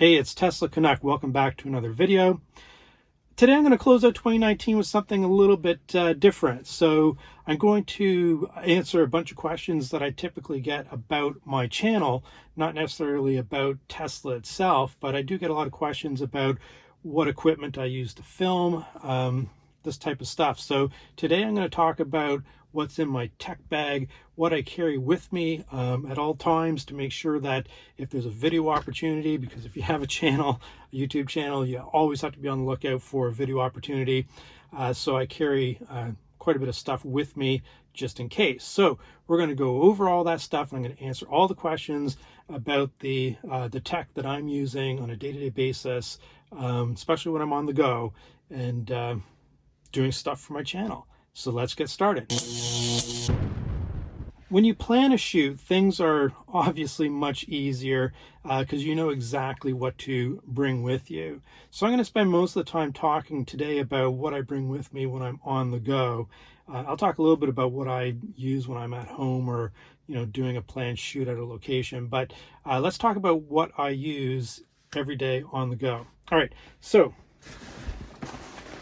Hey, it's Tesla Canuck. Welcome back to another video. Today I'm going to close out 2019 with something a little bit different. So I'm going to answer a bunch of questions that I typically get about my channel, not necessarily about Tesla itself, but I do get a lot of questions about what equipment I use to film, this type of stuff. So today I'm going to talk about what's in my tech bag, what I carry with me at all times to make sure that if there's a video opportunity, because if you have a channel, a YouTube channel, you always have to be on the lookout for a video opportunity. So I carry quite a bit of stuff with me just in case. So we're going to go over all that stuff, and I'm going to answer all the questions about the tech that I'm using on a day-to-day basis, especially when I'm on the go and doing stuff for my channel. So let's get started. When you plan a shoot, things are obviously much easier because you know exactly what to bring with you. So I'm going to spend most of the time talking today about what I bring with me when I'm on the go. I'll talk a little bit about what I use when I'm at home or doing a planned shoot at a location. But let's talk about what I use every day on the go. All right, so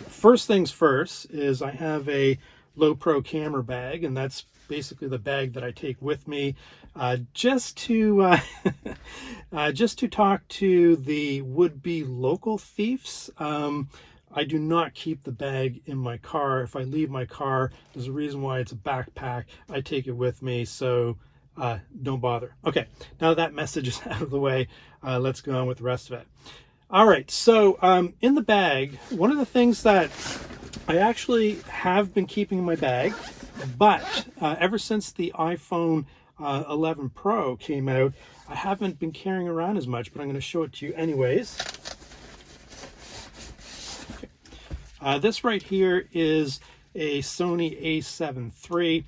first things first is I have a low pro camera bag, and that's basically the bag that I take with me just to talk to the would-be local thieves. I do not keep the bag in my car. If I leave my car, there's a reason why it's a backpack. I take it with me, so don't bother. Okay, now that message is out of the way, let's go on with the rest of it. All right, so in the bag, one of the things that I actually have been keeping in my bag, but ever since the iPhone 11 Pro came out, I haven't been carrying around as much, but I'm going to show it to you anyways. Okay. This right here is a Sony a7 III.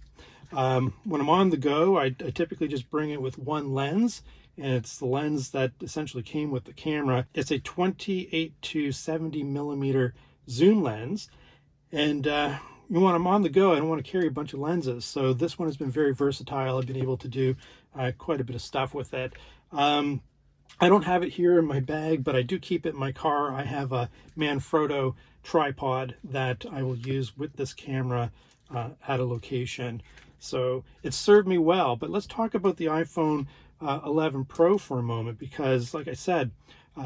When I'm on the go, I typically just bring it with one lens, and it's the lens that essentially came with the camera. It's a 28 to 70 millimeter zoom lens, and when I'm on the go, I don't want to carry a bunch of lenses, so this one has been very versatile. I've been able to do quite a bit of stuff with it. I don't have it here in my bag, but I do keep it in my car. I have a Manfrotto tripod that I will use with this camera at a location. So it's served me well. But let's talk about the iPhone 11 Pro for a moment, because like I said,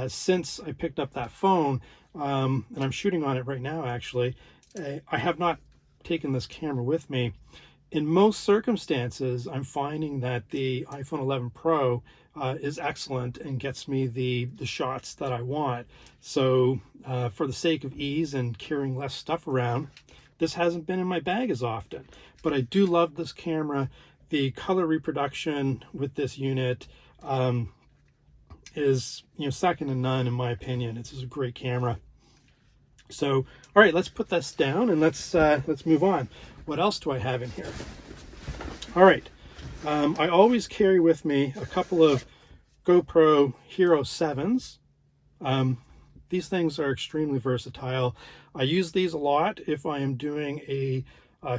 since I picked up that phone, and I'm shooting on it right now actually, I have not taken this camera with me. In most circumstances, I'm finding that the iPhone 11 Pro is excellent and gets me the shots that I want. So for the sake of ease and carrying less stuff around, this hasn't been in my bag as often. But I do love this camera. The color reproduction with this unit is second to none in my opinion. It's just a great camera. So, all right, let's put this down and let's move on. What else do I have in here? All right, I always carry with me a couple of GoPro Hero 7s. These things are extremely versatile. I use these a lot if I am doing a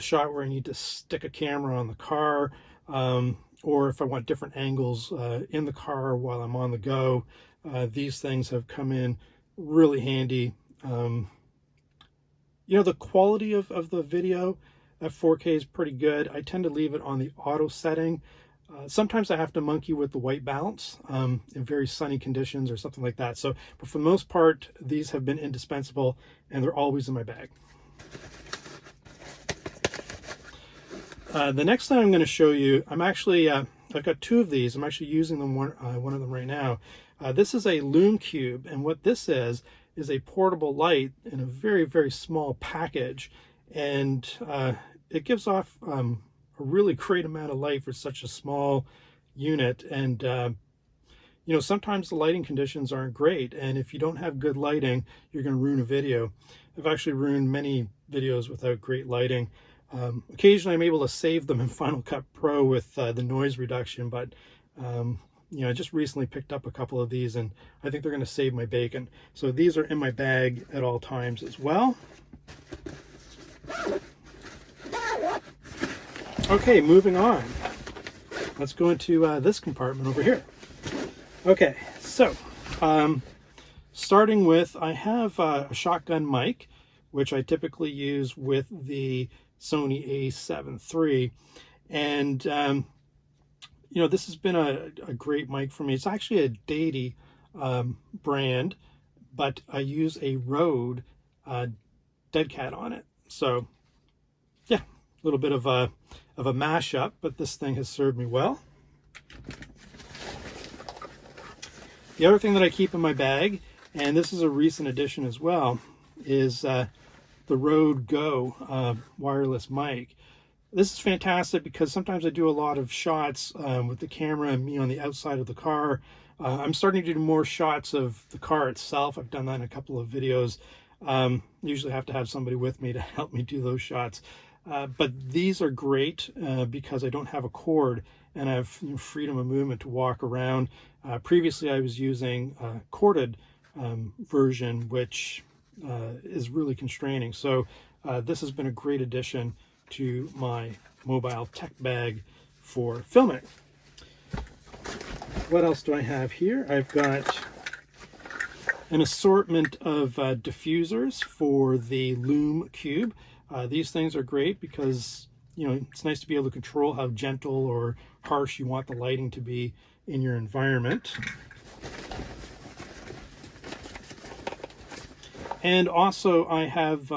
shot where I need to stick a camera on the car, or if I want different angles in the car while I'm on the go. These things have come in really handy. The quality of the video at 4K is pretty good. I tend to leave it on the auto setting. Sometimes I have to monkey with the white balance in very sunny conditions or something like that. But for the most part, these have been indispensable, and they're always in my bag. The next thing I'm going to show you, I'm actually, I've got two of these. I'm actually using them one of them right now. This is a Lume Cube, and what this is a portable light in a very, very small package, and it gives off a really great amount of light for such a small unit. And sometimes the lighting conditions aren't great, and if you don't have good lighting, you're going to ruin a video. I've actually ruined many videos without great lighting. Occasionally I'm able to save them in Final Cut Pro with the noise reduction, but I just recently picked up a couple of these, and I think they're going to save my bacon. So these are in my bag at all times as well. Okay, moving on. Let's go into this compartment over here. Okay, so Starting with, I have a shotgun mic, which I typically use with the Sony a7 III. And, you know, this has been a great mic for me. It's actually a Deity brand, but I use a Rode Dead Cat on it. So, yeah, a little bit of a mashup, but this thing has served me well. The other thing that I keep in my bag, and this is a recent addition as well, is the Rode Go wireless mic. This is fantastic because sometimes I do a lot of shots with the camera and me on the outside of the car. I'm starting to do more shots of the car itself. I've done that in a couple of videos. Usually have to have somebody with me to help me do those shots. But these are great because I don't have a cord and I have freedom of movement to walk around. Previously I was using a corded version, which is really constraining. So this has been a great addition to my mobile tech bag for filming. What else do I have here? I've got an assortment of diffusers for the Lume Cube. These things are great because, you know, it's nice to be able to control how gentle or harsh you want the lighting to be in your environment. And also I have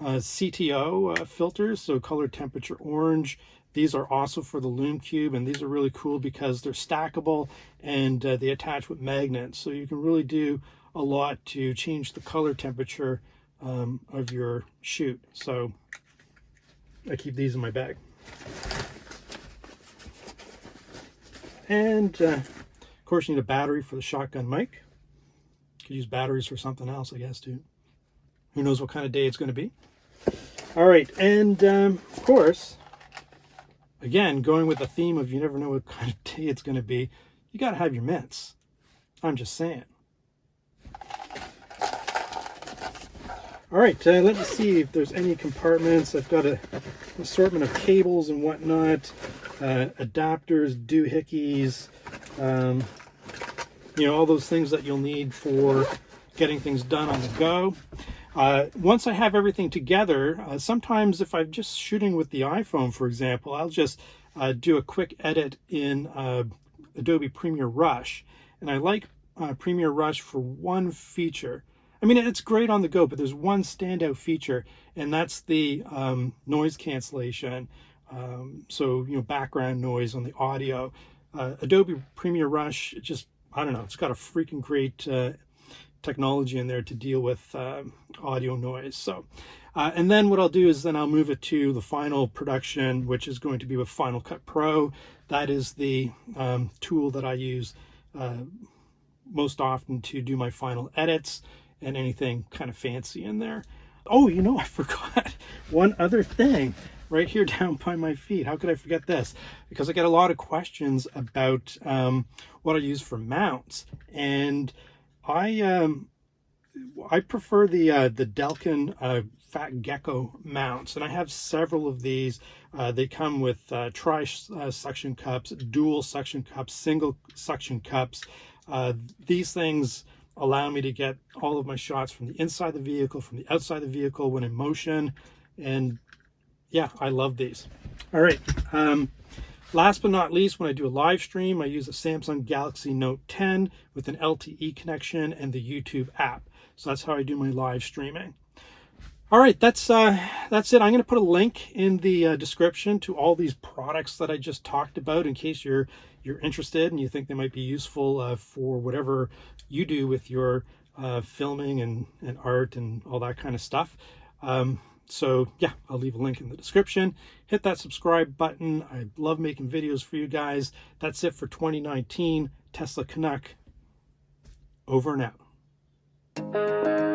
CTO filters, so color temperature orange. These are also for the Lume Cube, and these are really cool because they're stackable and they attach with magnets. So you can really do a lot to change the color temperature of your shoot. So I keep these in my bag. And of course you need a battery for the shotgun mic. Could use batteries for something else, I guess, too. Who knows what kind of day it's going to be. All right, and of course, again, going with the theme of you never know what kind of day it's going to be, you got to have your mints. I'm just saying. All right, let me see if there's any compartments. I've got an assortment of cables and whatnot, adapters, doohickeys, you know, all those things that you'll need for getting things done on the go. Once I have everything together, sometimes if I'm just shooting with the iPhone, for example, I'll just do a quick edit in Adobe Premiere Rush. And I like Premiere Rush for one feature. I mean, it's great on the go, but there's one standout feature, and that's the noise cancellation. So, you know, background noise on the audio. Adobe Premiere Rush, it just, I don't know, it's got a freaking great technology in there to deal with audio noise. So, and then what I'll do is then I'll move it to the final production, which is going to be with Final Cut Pro. That is the tool that I use most often to do my final edits and anything kind of fancy in there. Oh, you know, I forgot one other thing right here down by my feet. How could I forget this? Because I get a lot of questions about what I use for mounts, and I prefer the Delkin Fat Gecko mounts, and I have several of these. They come with tri-suction cups, dual suction cups, single suction cups. These things allow me to get all of my shots from the inside the vehicle, from the outside the vehicle when in motion, and yeah, I love these. All right, last but not least, when I do a live stream, I use a Samsung Galaxy Note 10 with an LTE connection and the YouTube app. So that's how I do my live streaming. All right, that's it. I'm going to put a link in the description to all these products that I just talked about in case you're interested and you think they might be useful for whatever you do with your filming and art and all that kind of stuff. So yeah, I'll leave a link in the description. Hit that subscribe button. I love making videos for you guys. That's it for 2019 Tesla Canuck. Over and out.